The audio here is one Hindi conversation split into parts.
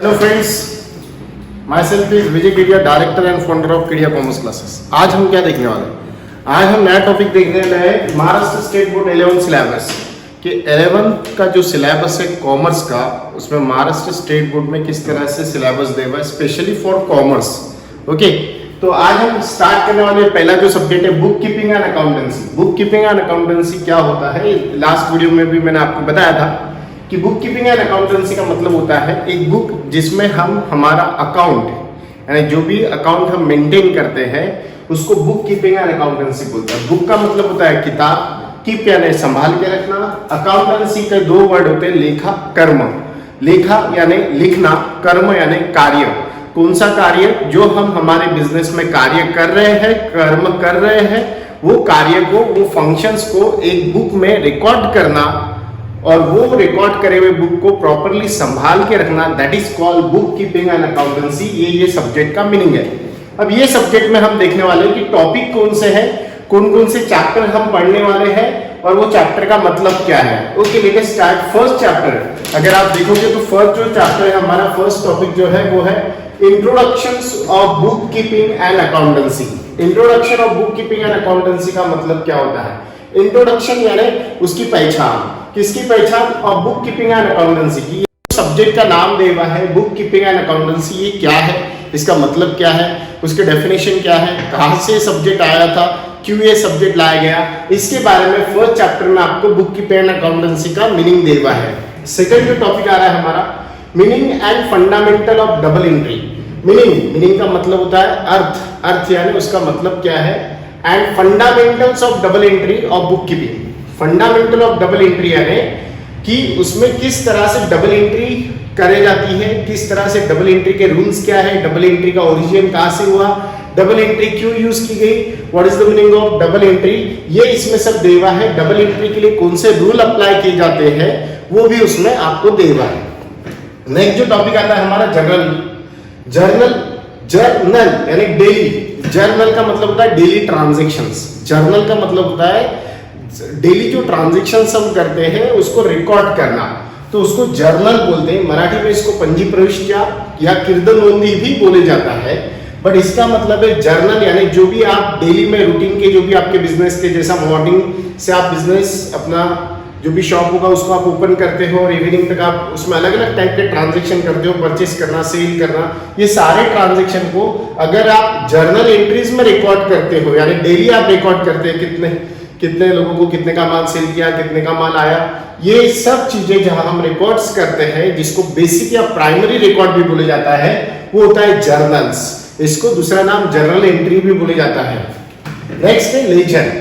Hello friends, my self is Vijay Kedia, director and founder of Kedia commerce classes. आज हम क्या देखने वाले हैं? आज हम नया टॉपिक देखने वाले हैं महाराष्ट्र स्टेट बोर्ड 11 सिलेबस कि 11 का जो सिलेबस है कॉमर्स का, उसमें महाराष्ट्र स्टेट बोर्ड में किस तरह से सिलेबस दे हुआ है स्पेशली फॉर कॉमर्स। ओके, तो आज हम स्टार्ट करने वाले पहला जो सब्जेक्ट है book keeping and accountancy. Book keeping and accountancy क्या होता है, लास्ट वीडियो में भी मैंने आपको बताया था कि बुक कीपिंग एंड अकाउंटेंसी का मतलब होता है एक बुक जिसमें हम हमारा अकाउंट यानी जो भी अकाउंट हम मेंटेन करते हैं उसको बुक कीपिंग एंड अकाउंटेंसी बोलते हैं। बुक का मतलब होता है किताब, कीप यानी संभाल के रखना, अकाउंटेंसी के दो वर्ड होते हैं लेखा कर्म। लेखा यानी लिखना, कर्म यानी कार्य। कौन सा कार्य? जो हम हमारे बिजनेस में कार्य कर रहे हैं, कर्म कर रहे हैं, वो कार्य को, वो फंक्शंस को एक बुक में रिकॉर्ड करना और वो रिकॉर्ड करे हुए बुक को प्रॉपरली संभाल के रखना, that is called book keeping and accountancy. ये सब्जेक्ट का मीनिंग है। अब ये सब्जेक्ट में हम देखने वाले हैं कि टॉपिक कौन से हैं, कौन कौन से चैप्टर हम पढ़ने वाले हैं और वो चैप्टर का मतलब क्या है। Okay, let us start first chapter. अगर आप देखोगे तो फर्स्ट जो चैप्टर है हमारा, फर्स्ट टॉपिक जो है वो है introduction of book keeping and accountancy. Introduction of book keeping and accountancy का मतलब क्या होता है? इंट्रोडक्शन यानी उसकी पहचान, किसकी पहचान? और बुक कीपिंग एंड अकाउंटेंसी की। सब्जेक्ट का नाम दे हुआ है बुक कीपिंग एंड अकाउंटेंसी। ये क्या है, इसका मतलब क्या है, उसके डेफिनेशन क्या है, कहां से सब्जेक्ट आया था, क्यों ये सब्जेक्ट लाया गया, इसके बारे में फर्स्ट चैप्टर में आपको बुक कीपिंग एंड अकाउंटेंसी का मीनिंग दे हुआ है। सेकंड जो टॉपिक आ रहा है हमारा, meaning and fundamental of double entry. Meaning का मतलब होता है अर्थ यानी उसका मतलब क्या है, and fundamentals of double entry of book keeping. Fundamental of double entry यानी कि उसमें किस तरह से डबल एंट्री करे जाती है, किस तरह से डबल एंट्री के रूल्स क्या है, डबल एंट्री का ओरिजिन कहां से हुआ, डबल एंट्री क्यों यूज की गई, what is the meaning of double entry, ये इसमें सब देवा है। डबल एंट्री के लिए कौन से रूल अप्लाई किए जाते हैं वो भी उसमें आपको देवा है। नेक्स्ट जो टॉपिक आता है हमारा जर्नल यानी डेली। जर्नल का मतलब होता है डेली ट्रांजैक्शंस। जर्नल का मतलब होता है डेली जो ट्रांजैक्शंस हम करते हैं उसको रिकॉर्ड करना, तो उसको जर्नल बोलते हैं। मराठी में इसको पंजी प्रविष्टिया या कीर्तन नोंदी भी बोले जाता है, बट इसका मतलब है जर्नल यानी जो भी आप डेली में रूटीन के जो भी आपके बिजनेस के, जैसा मॉर्निंग से आप बिजनेस अपना जो भी शॉप होगा उसको आप ओपन करते हो और इवनिंग तक आप उसमें अलग अलग टाइप के ट्रांजैक्शन करते हो, परचेस करना, सेल करना, ये सारे ट्रांजैक्शन को अगर आप जर्नल एंट्रीज में रिकॉर्ड करते हो यानी डेली आप रिकॉर्ड करते हैं कितने लोगों को कितने का माल सेल किया, कितने का माल आया, ये सब चीजें जहां हम रिकॉर्ड्स करते हैं, जिसको बेसिक या प्राइमरी रिकॉर्ड भी बोला जाता है, वो होता है जर्नल्स। इसको दूसरा नाम जर्नल एंट्री भी बोला जाता है। नेक्स्ट है लेजर।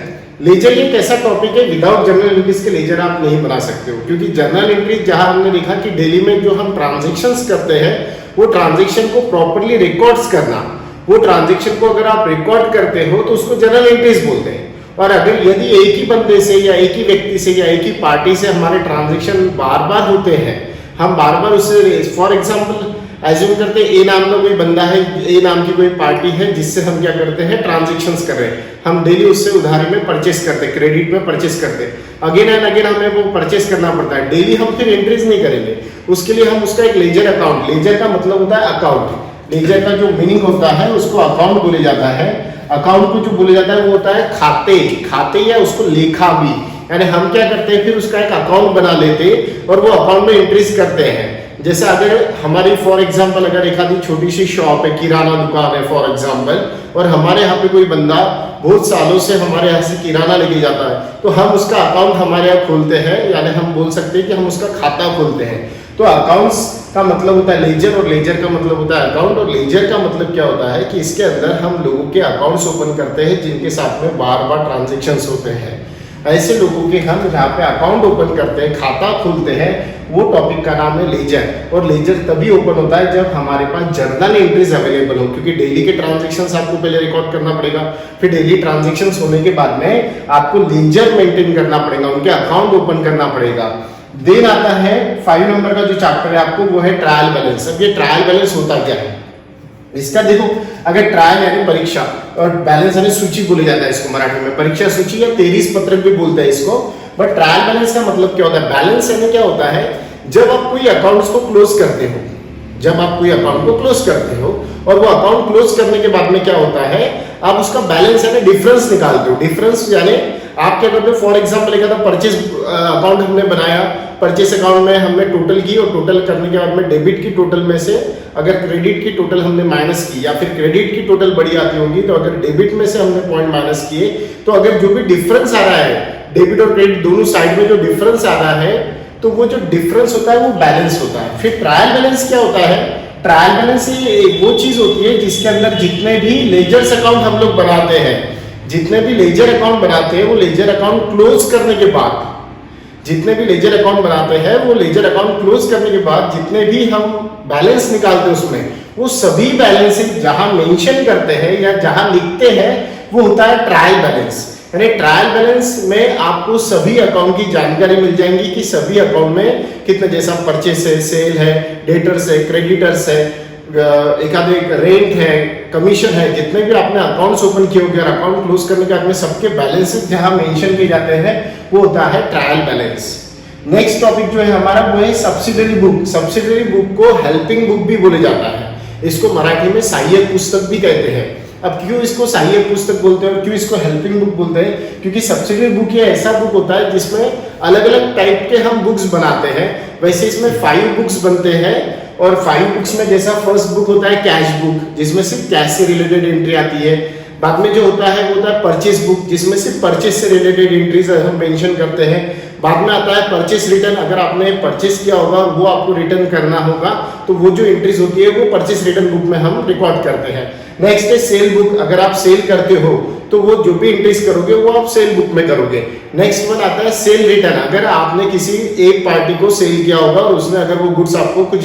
लेजर एक ऐसा टॉपिक है, विदाउट जर्नल एंट्रीज के लेजर आप नहीं बना सकते हो, क्योंकि जर्नल एंट्रीज जहां हमने देखा कि डेली में जो हम ट्रांजैक्शंस करते हैं वो ट्रांजैक्शन को प्रॉपर्ली रिकॉर्ड्स करना, वो ट्रांजैक्शन को अगर आप रिकॉर्ड करते हो तो उसको जर्नल एंट्रीज बोलते हैं। और अगर यदि एक ही बंदे से या एक ही व्यक्ति से या एक ही पार्टी से हमारे ट्रांजैक्शन बार बार होते हैं, हम बार बार उससे, फॉर एग्जांपल एज्यूम करते हैं ए नाम का कोई बंदा है, ए नाम की कोई पार्टी है जिससे हम क्या करते हैं, ट्रांजैक्शंस कर रहे हैं, हम डेली उससे उधारी में परचेस करते हैं, क्रेडिट में परचेस करते हैं, अगेन एंड अगेन हमें वो परचेस करना पड़ता है, डेली हम फिर एंट्रीज नहीं करेंगे, उसके लिए हम उसका एक लेजर अकाउंट, लेजर का मतलब होता है अकाउंट, लेजर का जो मीनिंग होता है उसको अकाउंट बोले जाता है। अकाउंट को जो बोले जाता है वो होता है खाते या उसको लेखा भी, यानी हम क्या करते हैं फिर उसका एक अकाउंट बना लेते और वो अकाउंट में एंट्रीज करते हैं। जैसे अगर हमारी फॉर एग्जांपल अगर एक आधी छोटी सी शॉप है, किराना दुकान है फॉर एग्जांपल, और हमारे यहाँ पे कोई बंदा बहुत सालों से हमारे यहाँ से किराना लेके जाता है, तो हम उसका अकाउंट हमारे यहाँ खोलते हैं, यानी हम बोल सकते हैं कि हम उसका खाता खोलते हैं। तो अकाउंट्स का मतलब होता है लेजर और लेजर का मतलब होता है अकाउंट। और लेजर का मतलब क्या होता है कि इसके अंदर हम लोगों के अकाउंट्स ओपन करते हैं जिनके साथ में बार बार ट्रांजैक्शंस होते हैं। ऐसे लोगों के हम जहाँ पे अकाउंट ओपन करते हैं, खाता खोलते हैं, वो टॉपिक का नाम है लेजर। और लेजर तभी ओपन होता है जब हमारे पास जर्नल एंट्रीज अवेलेबल हो, क्योंकि डेली के ट्रांजैक्शंस आपको पहले रिकॉर्ड करना पड़ेगा, फिर डेली ट्रांजैक्शंस होने के बाद में आपको लेजर मेंटेन करना पड़ेगा, उनके अकाउंट ओपन करना पड़ेगा। देन आता है 5 नंबर का जो चैप्टर है आपको, वो है ट्रायल बैलेंस। अब ये ट्रायल बैलेंस होता क्या है, इसका देखो, अगर ट्रायल यानी परीक्षा और बैलेंस यानी सूची बोले जाता है इसको मराठी में, परीक्षा सूची या 23 पत्रक भी बोलते हैं इसको। बट ट्रायल बैलेंस का मतलब क्या होता है? बैलेंस यानी क्या होता है, जब आप कोई अकाउंट्स को क्लोज करते हो, जब आप कोई अकाउंट को क्लोज करते हो और वो अकाउंट क्लोज करने के बाद में क्या होता है, आप उसका बैलेंस यानी डिफरेंस निकालते हो। डिफरेंस यानी आप क्या करते हो, फॉर एग्जांपल एक था परचेज अकाउंट हमने बनाया, परचेस अकाउंट में हमने टोटल की और टोटल करने के बाद में डेबिट की टोटल में से अगर क्रेडिट की टोटल हमने माइनस की या फिर क्रेडिट की टोटल बड़ी आती होगी, तो अगर डेबिट में से हमने पॉइंट माइनस किए तो अगर जो भी डिफरेंस आ रहा है डेबिट और क्रेडिट दोनों साइड में जो डिफरेंस आ रहा है, तो वो जो डिफरेंस होता है वो बैलेंस होता है। फिर ट्रायल बैलेंस क्या होता है, ट्रायल बैलेंस वो चीज होती है जिसके अंदर जितने भी लेजर्स अकाउंट हम लोग बनाते हैं, जितने भी लेजर अकाउंट बनाते हैं वो लेजर अकाउंट क्लोज करने के बाद, जितने भी लेजर अकाउंट बनाते हैं वो लेजर अकाउंट क्लोज करने के बाद जितने भी हम बैलेंस निकालते हैं उसमें वो सभी बैलेंस जहां मेंशन करते हैं या जहां लिखते हैं वो होता है ट्रायल बैलेंस। यानी ट्रायल बैलेंस में आपको सभी अकाउंट की जानकारी मिल जाएंगी कि सभी अकाउंट में कितने, जैसा परचेस है, सेल है, डेटर्स है, क्रेडिटर्स है, एक रेंट है, कमीशन है, जितने भी आपने अकाउंट्स ओपन किए होंगे और अकाउंट क्लोज करने के बाद में सबके बैलेंसेस जहां मेंशन किए जाते हैं वो होता है ट्रायल बैलेंस। नेक्स्ट टॉपिक जो है हमारा वो है सब्सिडरी बुक। सब्सिडरी बुक को हेल्पिंग बुक भी बोले जाता है, इसको मराठी में सहायक पुस्तक भी कहते हैं। अब क्यों इसको सहायक पुस्तक बोलते हैं और क्यों इसको हेल्पिंग बुक बोलते हैं, क्योंकि सब्सिडरी बुक ये ऐसा बुक होता है जिसमें अलग अलग टाइप के हम बुक्स बनाते हैं। वैसे इसमें 5 बुक्स बनते हैं और 5 बुक्स में जैसा फर्स्ट बुक होता है कैश बुक, जिसमें सिर्फ कैश से रिलेटेड एंट्री आती है। बाद में जो होता है वो होता है परचेस बुक, जिसमें सिर्फ परचेस से रिलेटेड एंट्रीज हम मेंशन करते हैं। बाद में आता है परचेस रिटर्न, अगर आपने परचेस किया होगा और वो आपको रिटर्न करना होगा तो वो जो एंट्रीज होती है वो परचेस रिटर्न बुक में हम रिकॉर्ड करते हैं। नेक्स्ट है सेल बुक, अगर आप सेल करते हो तो वो जो भी एंट्रीज करोगे वो आप सेल बुक में करोगे। नेक्स्ट वन आता है सेल रिटर्न, अगर आपने किसी एक पार्टी को सेल किया होगा और उसने अगर वो गुड्स आपको कुछ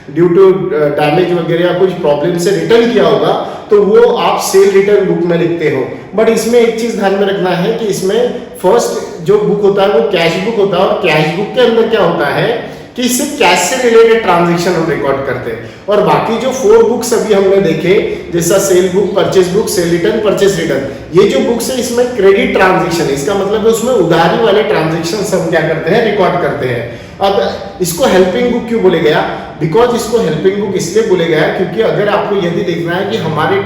ड्यू टू डैमेज वगैरह या कुछ प्रॉब्लम से रिटर्न किया होगा तो वो आप सेल रिटर्न बुक में लिखते हो। बट इसमें एक चीज ध्यान में रखना है कि इसमें फर्स्ट जो बुक होता है वो कैश बुक होता है और कैश बुक के अंदर क्या होता है कि सिर्फ कैश से रिलेटेड ट्रांजैक्शन हम रिकॉर्ड करते हैं और बाकी जो 4 बुक्स अभी हमने देखे जैसा cell book, purchase book, cell return, purchase return, ये जो बुक्स है इसमें क्रेडिट ट्रांजैक्शन, इसका मतलब है उसमें उधारी वाले ट्रांजैक्शन हम क्या करते हैं, रिकॉर्ड करते हैं। अब इसको हेल्पिंग बुक क्यों बोले गया, बिकॉज इसको हेल्पिंग बुक इसलिए बोले गया क्योंकि अगर आपको यदि देखना है कि हमारे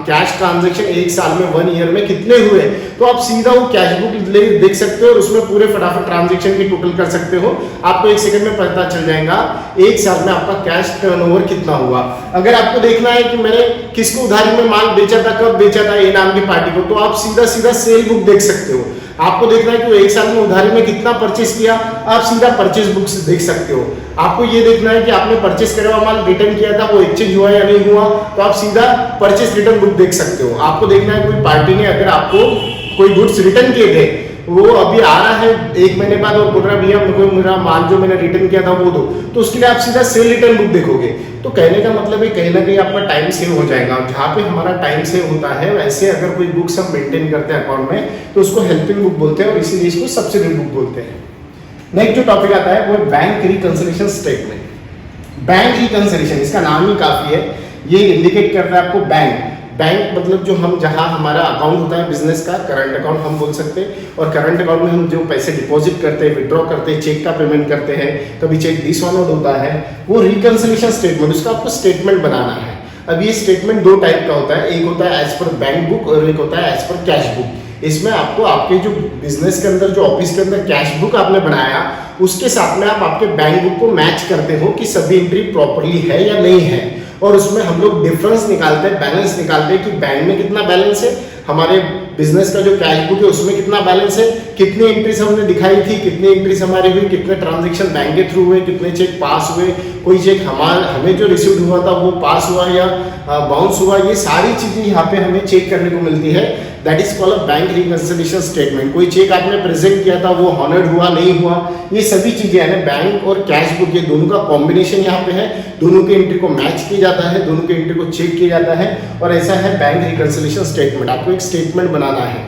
कैश ट्रांजैक्शन एक साल में 1 ईयर में कितने हुए तो आप सीधा वो कैश बुक देख सकते हो और उसमें पूरे फटाफट ट्रांजैक्शन की टोटल कर सकते हो। आपको 1 सेकंड में पता चल जाएगा एक साल में आपका कैश टर्नओवर कितना हुआ। अगर आपको देखना है कि मैंने किसको उधारी में माल बेचा था, कब बेचा था, ए नाम की पार्टी को, तो आप सीधा सीधा सेल बुक देख सकते हो। आपको देखना है कि वो 1 साल में उधारी में कितना परचेस किया, आप सीधा परचेस बुक से देख सकते हो। आपको ये देखना है कि आपने परचेस करा हुआ माल रिटर्न किया था वो एक्सचेंज हुआ या नहीं हुआ, तो आप सीधा परचेस रिटर्न बुक देख सकते हो। आपको देखना है कोई पार्टी ने अगर आपको कोई गुड्स रिटर्न किए थे, वो अभी आ रहा है 1 महीने बाद और बोल रहा है भैया मुझे मेरा माल जो मैंने रिटर्न किया था वो दो, तो उसके लिए आप सीधा सेल रिटर्न बुक देखोगे। तो कहने का मतलब है कहीं ना कहीं आपका टाइम सेव हो जाएगा। जहाँ पे हमारा टाइम सेव होता है वैसे अगर कोई बुक्स हम मेंटेन करते हैं अकाउंट में तो उसको हेल्पिंग बुक बोलते हैं और इसीलिए इसको सब्सिडरी बुक बोलते हैं। नेक्स्ट जो टॉपिक आता है वो bank reconciliation statement. Bank reconciliation इसका नाम ही काफी है, ये इंडिकेट करता है आपको बैंक मतलब जो हम जहां हमारा अकाउंट होता है बिजनेस का, करंट अकाउंट हम बोल सकते हैं, और करंट अकाउंट में हम जो पैसे डिपॉजिट करते हैं, विड्रॉ करते हैं, चेक का पेमेंट करते हैं, कभी चेक डिसऑनर्ड होता है, वो रिकंसिलिएशन स्टेटमेंट उसका आपको स्टेटमेंट बनाना है। अब ये स्टेटमेंट 2 टाइप का होता है, एक होता है एज पर बैंक बुक और एक होता है एज पर कैश बुक। इसमें आपको आपके जो बिजनेस के अंदर जो ऑफिस के अंदर कैश बुक आपने बनाया उसके साथ में आप आपके बैंक बुक को मैच करते हो कि सभी एंट्री प्रॉपरली है या नहीं है, और उसमें हम लोग डिफरेंस निकालते हैं, बैलेंस निकालते हैं कि बैंक में कितना बैलेंस है, हमारे बिजनेस का जो कैश बुक है उसमें कितना बैलेंस है, कितनी एंट्रीज हमने दिखाई थी, कितनी एंट्रीज हमारी हुई, कितने ट्रांजैक्शन बैंक के थ्रू हुए, कितने चेक पास हुए, कोई चेक हमें जो रिसीव हुआ था वो पास हुआ या बाउंस हुआ, ये सारी चीजें यहाँ पे हमें चेक करने को मिलती है। That is called a bank reconciliation statement. कोई चेक आपने प्रेजेंट किया था वो हॉनर्ड हुआ नहीं हुआ, ये सभी चीजें है बैंक और कैश बुक, ये दोनों का कॉम्बिनेशन यहाँ पे है, दोनों के एंट्री को मैच किया जाता है, दोनों के एंट्री को चेक किया जाता है, और ऐसा है बैंक रिकंसिलिएशन स्टेटमेंट। आपको एक स्टेटमेंट बनाना है।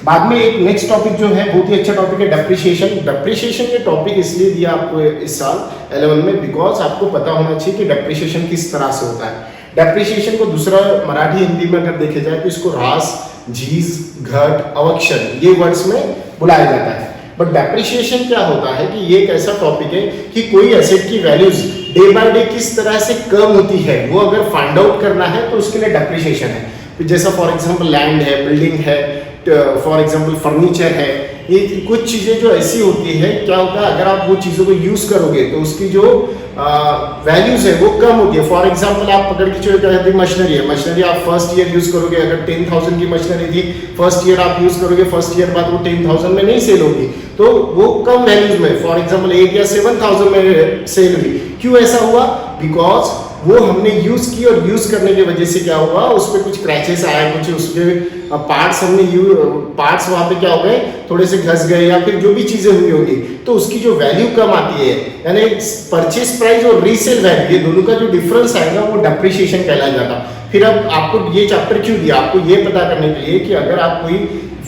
बाद में एक नेक्स्ट टॉपिक जो है बहुत ही अच्छा टॉपिक है डेप्रिसिएशन। डेप्रिसिएशन ये टॉपिक इसलिए दिया आपको इस साल 11 में बिकॉज आपको पता होना चाहिए कि डेप्रिसिएशन किस तरह से होता है। डेप्रिसिएशन को दूसरा मराठी हिंदी में अगर देखे जाए तो इसको ह्रास, झीज, घट, अवक्षय ये वर्ड्स में बुलाया जाता है। बट डेप्रिसिएशन क्या होता है कि ये एक ऐसा टॉपिक है कि कोई एसेट की वैल्यूज डे बाय डे किस तरह से कम होती है वो अगर फाइंड आउट करना है तो उसके लिए डेप्रिसिएशन है। जैसा फॉर एग्जांपल लैंड है, बिल्डिंग है, फॉर एग्जांपल फर्नीचर है, ये कुछ चीजें जो ऐसी होती है, क्या होता है अगर आप वो चीजों को यूज करोगे तो उसकी जो वैल्यूज है वो कम होती है। फॉर एग्जांपल आप पकड़ के चलो कहते हैं मशीनरी है, मशीनरी आप फर्स्ट ईयर यूज करोगे, अगर 10,000 की मशीनरी थी फर्स्ट ईयर आप यूज करोगे, फर्स्ट ईयर बाद वो 10,000 में नहीं सेल होगी, तो वो कम वैल्यूज में फॉर एग्जांपल 8 या 7,000 में सेल हुई। क्यों ऐसा हुआ? बिकॉज वो हमने यूज की और यूज करने की वजह से क्या हुआ, उस पर कुछ क्रैचेस आए, कुछ उसके पार्ट्स हमने पार्ट्स वहां पे क्या हो गए, थोड़े से घस गए या फिर जो भी चीजें हुई होगी, तो उसकी जो वैल्यू कम आती है, यानी परचेज प्राइस और रीसेल वैल्यू ये दोनों का जो डिफरेंस आएगा वो डेप्रिसिएशन कहलाया जाता। फिर अब आपको ये चैप्टर क्यों दिया? आपको ये पता करने के लिए कि अगर आप कोई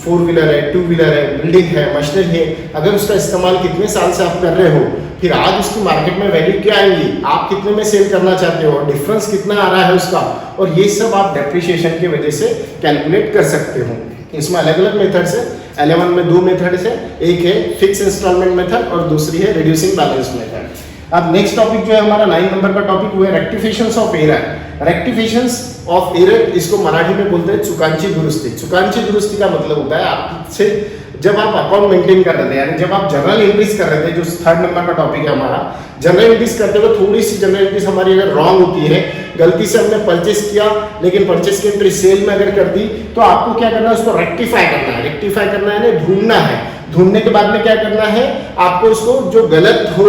4 व्हीलर है, 2 व्हीलर है, बिल्डिंग है, मशीनरी है, अगर उसका इस्तेमाल कितने साल से आप कर रहे हो, फिर आज उसकी मार्केट में वैल्यू क्या आएंगी, आप कितने में सेल करना चाहते हो, डिफरेंस कितना आ रहा है उसका, और ये सब आप डेप्रिसिएशन की वजह से कैलकुलेट कर सकते हो। इसमें अलग अलग मेथड्स है। 11 में 2 मेथड्स है, एक है फिक्स इंस्टॉलमेंट मेथड और दूसरी है रिड्यूसिंग बैलेंस मेथड। अब नेक्स्ट टॉपिक जो है हमारा 9 नंबर का टॉपिक वो है rectifications of error. रेक्टिफिकेशंस of error इसको मराठी में बोलते हैं चुकांची दुरुस्ती। चुकांची दुरुस्ती का मतलब होता है आपसे जब आप अकाउंट मेंटेन कर रहे थे, यानी जब आप जर्नल एंट्रीज कर रहे थे, जो 3rd नंबर का टॉपिक है हमारा, जर्नल एंट्रीज करते हुए थोड़ी सी जर्नल एंट्रीज हमारी अगर रॉन्ग होती है, गलती से हमने परचेस किया लेकिन परचेस की एंट्री सेल में अगर कर दी, तो आपको क्या करना है, उसको रेक्टिफाई करना है। रेक्टिफाई करना है, ढूंढना है। ढूंढने के बाद में क्या करना है, आपको उसको जो गलत हो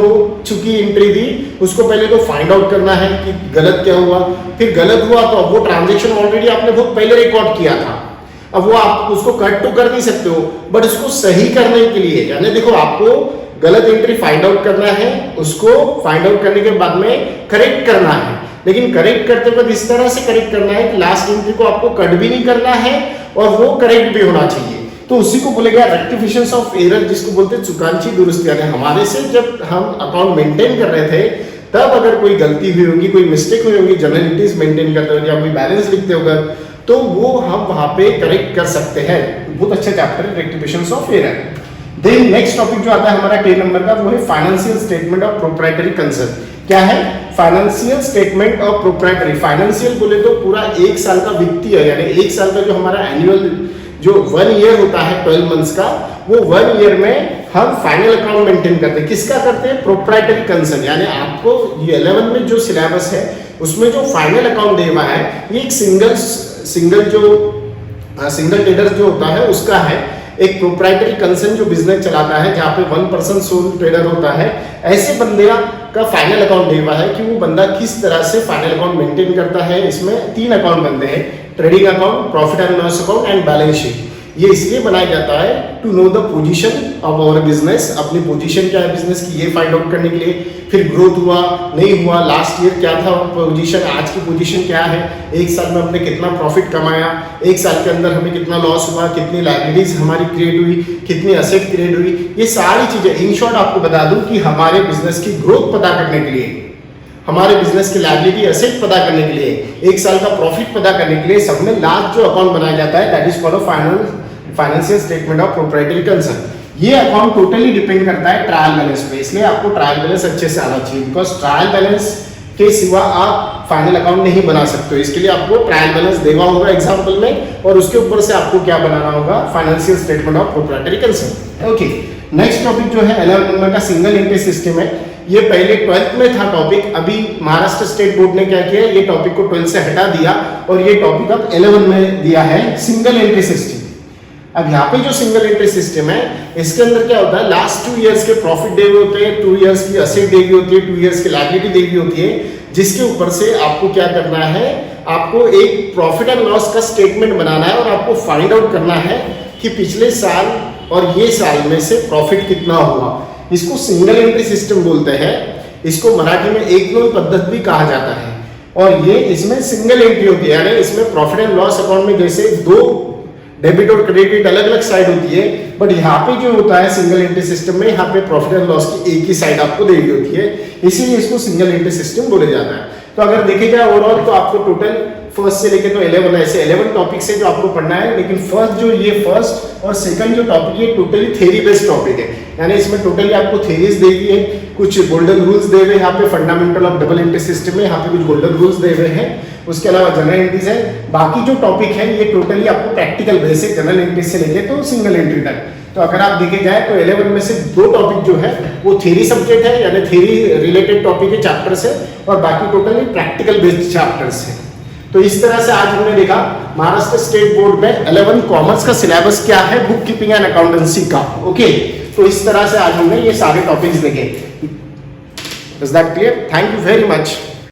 चुकी एंट्री थी उसको पहले तो फाइंड आउट करना है कि गलत क्या हुआ। फिर गलत हुआ तो अब वो ट्रांजैक्शन ऑलरेडी आपने बहुत पहले रिकॉर्ड किया था, अब वो आप उसको कट तो कर नहीं सकते हो, बट उसको सही करने के लिए, यानी देखो आपको गलत एंट्री फाइंड आउट करना है, उसको फाइंड आउट करने के बाद में करेक्ट करना है, लेकिन करेक्ट करते वक्त इस तरह से करेक्ट करना है कि लास्ट एंट्री को आपको कट भी नहीं करना है और वो करेक्ट भी होना चाहिए। तो उसी को बोलेगा रेक्टिफिकेशंस ऑफ एरर, जिसको बोलते हैं चुकांची दुरुस्ती। यानी हमारे से जब हम अकाउंट मेंटेन कर रहे थे तब अगर कोई गलती हुई होगी, कोई मिस्टेक हुई होगी, जर्नल एंट्रीज मेंटेन करते हो या कोई बैलेंस लिखते होगा, तो वो हम वहां पे करेक्ट कर सकते हैं। बहुत अच्छा चैप्टर है rectifications of error. Then next topic जो आता है हमारा 10 नंबर का वो है financial statement of proprietary concern. क्या है financial statement of proprietary? Financial बोले तो पूरा 1 साल का वित्तीय, यानी 1 साल का जो हमारा एनुअल जो 1 ईयर होता है 12 मंथ्स का, वो 1 ईयर में हम फाइनल अकाउंट मेंटेन करते हैं। किसका करते हैं? Proprietary concern. यानी आपको ये 11 में जो सिलेबस है उसमें जो फाइनल अकाउंट दे हुआ है ये एक सिंगल ट्रेडर जो होता है उसका है। एक प्रोप्राइटरी कंसर्न जो बिजनेस चलाता है जहां पे 1 पर्सन सोल ट्रेडर होता है, ऐसे बंदे का फाइनल अकाउंट दे हुआ है कि वो बंदा किस तरह से फाइनल अकाउंट मेंटेन करता है। इसमें 3 अकाउंट बनते हैं, trading account, profit and loss account and balance sheet. ये इसलिए बनाया जाता है to know the position of our business, अपनी पोजीशन क्या है बिजनेस की ये फाइंड आउट करने के लिए, फिर ग्रोथ हुआ नहीं हुआ, लास्ट ईयर क्या था पोजीशन, आज की पोजीशन क्या है, 1 साल में हमने कितना प्रॉफिट कमाया, 1 साल के अंदर हमें कितना लॉस हुआ, कितनी लायबिलिटीज हमारी क्रिएट हुई, कितनी असेट क्रिएट हुई, ये सारी चीजें इन शॉर्ट आपको बता दूं कि हमारे बिजनेस की ग्रोथ पता करने के लिए, हमारे बिजनेस की लायबिलिटी असेट पता करने के लिए, 1 साल का प्रॉफिट पता करने के लिए सब में लास्ट जो अकाउंट बनाया जाता है that is called financial statement of proprietary concern. ये अकाउंट टोटली डिपेंड करता है ट्रायल बैलेंस पे, इसलिए आपको ट्रायल बैलेंस अच्छे से आना चाहिए, बिकॉज ट्रायल बैलेंस के सिवा आप फाइनल अकाउंट नहीं बना सकते हो। इसके लिए आपको ट्रायल बैलेंस देना होगा एग्जाम्पल में, और उसके ऊपर से आपको क्या बनाना होगा, financial statement of proprietary concern. Okay, next topic जो है 11 नंबर का सिंगल एंट्री सिस्टम है। ये पहले 12th में था टॉपिक, अभी महाराष्ट्र स्टेट बोर्ड ने क्या किया, ये टॉपिक को 12 से हटा दिया और ये टॉपिक अब 11 में दिया है, सिंगल एंट्री सिस्टम। अब यहाँ पे जो सिंगल एंट्री सिस्टम है इसके अंदर क्या होता है, लास्ट 2 इयर्स के प्रॉफिट दे हुए होते हैं, 2 इयर्स की असेट दे हुई होती है, 2 इयर्स की लायबिलिटी दे हुई होती है, जिसके ऊपर से आपको क्या करना है, आपको एक प्रॉफिट एंड लॉस का स्टेटमेंट बनाना है और आपको फाइंड आउट करना है कि पिछले साल और ये साल में से प्रॉफिट कितना हुआ। इसको सिंगल एंट्री सिस्टम बोलते हैं, इसको मराठी में एक नोट पद्धति भी कहा जाता है, और ये इसमें सिंगल एंट्री होती है, यानी इसमें प्रॉफिट एंड लॉस अकाउंट में जैसे 2 डेबिट और क्रेडिट अलग अलग साइड होती है, बट यहाँ पे जो होता है सिंगल एंट्री सिस्टम में, यहाँ पे प्रॉफिट एंड लॉस की एक ही साइड आपको दी होती है, इसीलिए इसको सिंगल एंट्री सिस्टम बोले जाता है। तो अगर देखे जाए ओवरऑल तो आपको टोटल फर्स्ट से लेके तो 11 ऐसे 11 टॉपिक्स है जो आपको पढ़ना है, लेकिन फर्स्ट और सेकंड जो टॉपिक है टोटली थ्योरी बेस्ड टॉपिक है, यानी इसमें टोटली आपको थ्योरीज दे दी है, कुछ गोल्डन रूल्स दे हुए हैं यहाँ पे, fundamental of double entry system में यहाँ पे कुछ गोल्डन रूल्स दे हुए हैं, उसके अलावा जनरल एंट्रीज है। बाकी जो टॉपिक है ये टोटली आपको प्रैक्टिकल बेसिक जनरल एंट्री से लेके तो सिंगल एंट्री तक। तो अगर आप देखे जाए तो 11 में से 2 टॉपिक जो है वो थ्योरी सब्जेक्ट है, यानी थ्योरी रिलेटेड टॉपिक है, चैप्टर्स है, और बाकी टोटली प्रैक्टिकल बेस्ड चैप्टर्स है। तो इस तरह से आज हमने देखा महाराष्ट्र स्टेट बोर्ड में 11 कॉमर्स का सिलेबस क्या है बुक कीपिंग एंड अकाउंटेंसी का। ओके, तो इस तरह से आज हमने ये सारे टॉपिक्स देखे। Is that clear? Thank you very much.